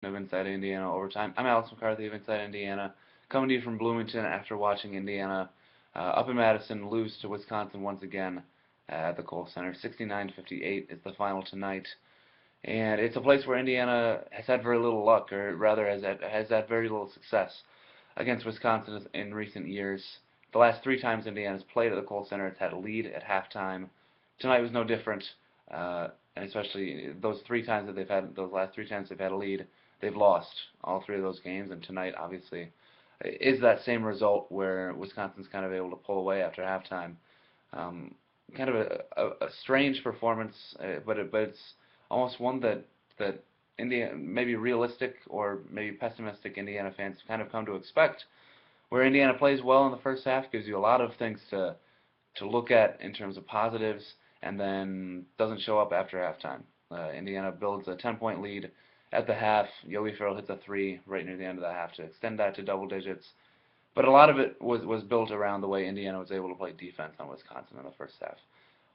of Inside Indiana Overtime. I'm Alex McCarthy of Inside Indiana, coming to you from Bloomington after watching Indiana up in Madison lose to Wisconsin once again at the Kohl Center. 69-58 is the final tonight, and it's a place where Indiana has had very little luck, or rather has had very little success against Wisconsin in recent years. The last three times Indiana's played at the Kohl Center, it's had a lead at halftime. Tonight was no different, and especially those last three times they've had a lead, they've lost all three of those games. And tonight, obviously, is that same result where Wisconsin's kind of able to pull away after halftime. Um, Kind of a strange performance, but it's almost one that Indiana, maybe realistic or maybe pessimistic Indiana fans kind of come to expect, where Indiana plays well in the first half, gives you a lot of things to look at in terms of positives, and then doesn't show up after halftime. Indiana builds a 10-point lead at the half. Yogi Ferrell hits a three right near the end of the half to extend that to double digits. But a lot of it was built around the way Indiana was able to play defense on Wisconsin in the first half.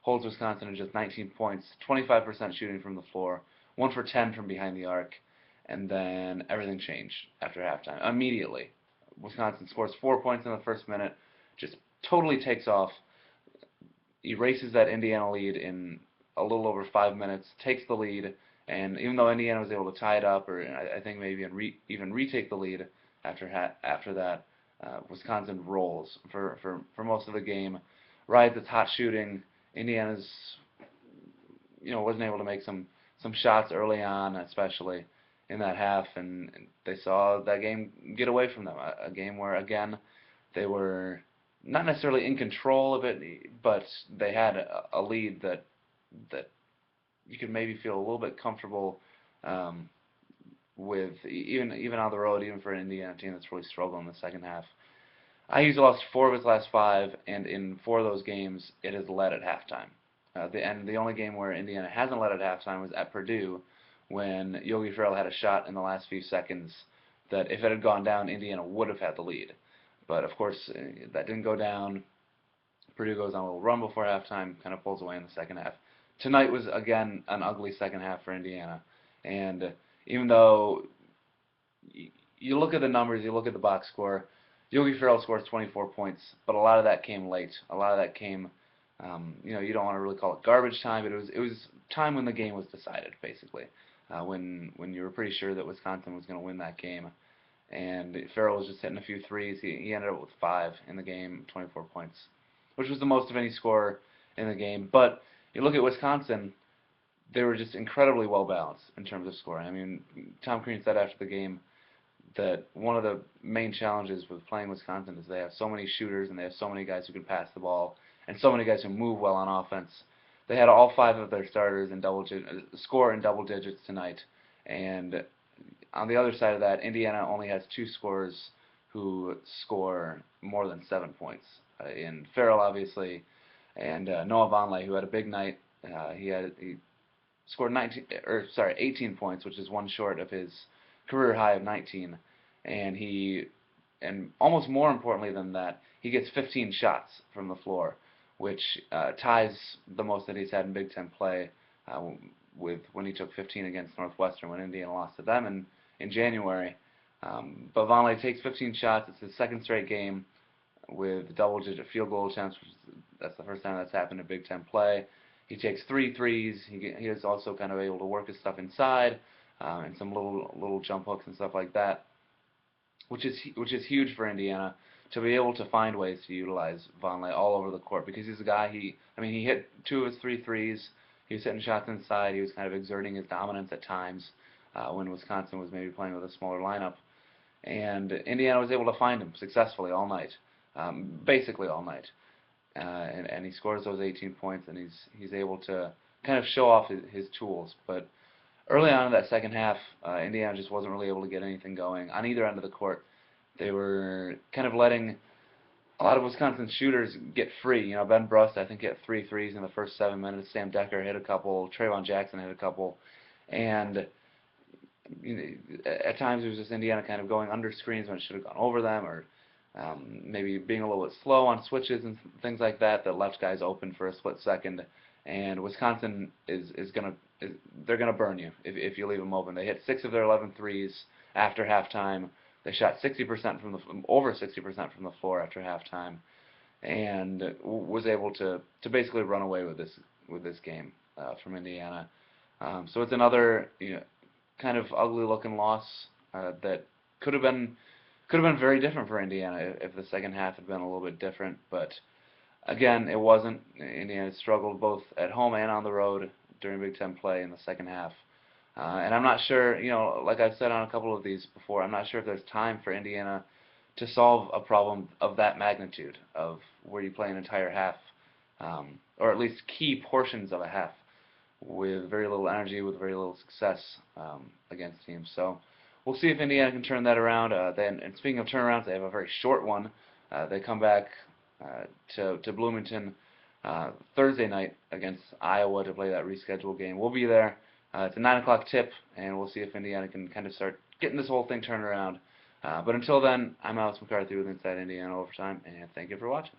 Holds Wisconsin to just 19 points, 25% shooting from the floor, 1 for 10 from behind the arc, and then everything changed after halftime. Immediately, Wisconsin scores 4 points in the first minute, just totally takes off, erases that Indiana lead in a little over 5 minutes, takes the lead, and even though Indiana was able to tie it up, or I think maybe even retake the lead after that, Wisconsin rolls for most of the game, rides its hot shooting. Indiana's wasn't able to make some shots early on, especially in that half, and they saw that game get away from them. A game where again they were not necessarily in control of it, but they had a lead that you could maybe feel a little bit comfortable um, with, even on the road, even for an Indiana team that's really struggled in the second half. IU's lost four of its last five, and in four of those games, it has led at halftime. The only game where Indiana hasn't led at halftime was at Purdue, when Yogi Ferrell had a shot in the last few seconds that if it had gone down, Indiana would have had the lead. But of course, that didn't go down. Purdue goes on a little run before halftime, kind of pulls away in the second half. Tonight was again an ugly second half for Indiana, and even though you look at the numbers, you look at the box score, Yogi Ferrell scores 24 points, but a lot of that came late. A lot of that came, you don't want to really call it garbage time, but it was time when the game was decided, basically, when you were pretty sure that Wisconsin was going to win that game. And Ferrell was just hitting a few threes. He ended up with five in the game, 24 points, which was the most of any scorer in the game. But you look at Wisconsin, they were just incredibly well balanced in terms of scoring. I mean, Tom Crean said after the game that one of the main challenges with playing Wisconsin is they have so many shooters and they have so many guys who can pass the ball and so many guys who move well on offense. They had all five of their starters in score in double digits tonight, and on the other side of that, Indiana only has two scorers who score more than 7 points. In Farrell, obviously, and Noah Vonleh, who had a big night. He scored 18 points, which is one short of his career high of 19, and almost more importantly than that, he gets 15 shots from the floor, which ties the most that he's had in Big Ten play, with when he took 15 against Northwestern when Indiana lost to them in January. But Vonleh takes 15 shots. It's his second straight game with double-digit field goal attempts. That's the first time that's happened in Big Ten play. He takes three threes. He is also kind of able to work his stuff inside, and some little jump hooks and stuff like that, which is huge for Indiana to be able to find ways to utilize Vonleh all over the court, because he's a guy. He hit two of his three threes. He was hitting shots inside. He was kind of exerting his dominance at times when Wisconsin was maybe playing with a smaller lineup, and Indiana was able to find him successfully all night, basically all night. And he scores those 18 points, and he's able to kind of show off his tools. But early on in that second half, Indiana just wasn't really able to get anything going on either end of the court. They were kind of letting a lot of Wisconsin shooters get free. Ben Brust, I think, hit three threes in the first 7 minutes. Sam Decker hit a couple. Trayvon Jackson hit a couple. And at times it was just Indiana kind of going under screens when it should have gone over them, or maybe being a little bit slow on switches and things like that left guys open for a split second, and Wisconsin they're gonna burn you if you leave them open. They hit 6 of their 11 threes after halftime. They shot 60% over 60% from the floor after halftime, and was able to basically run away with this game from Indiana. So it's another kind of ugly looking loss that could have been very different for Indiana if the second half had been a little bit different, but again, it wasn't. Indiana struggled both at home and on the road during Big Ten play in the second half. And I'm not sure, like I've said on a couple of these before, I'm not sure if there's time for Indiana to solve a problem of that magnitude, of where you play an entire half, or at least key portions of a half, with very little energy, with very little success against teams. So we'll see if Indiana can turn that around. And speaking of turnarounds, they have a very short one. They come back to Bloomington Thursday night against Iowa to play that rescheduled game. We'll be there. It's a 9 o'clock tip, and we'll see if Indiana can kind of start getting this whole thing turned around. But until then, I'm Alex McCarthy with Inside Indiana Overtime, and thank you for watching.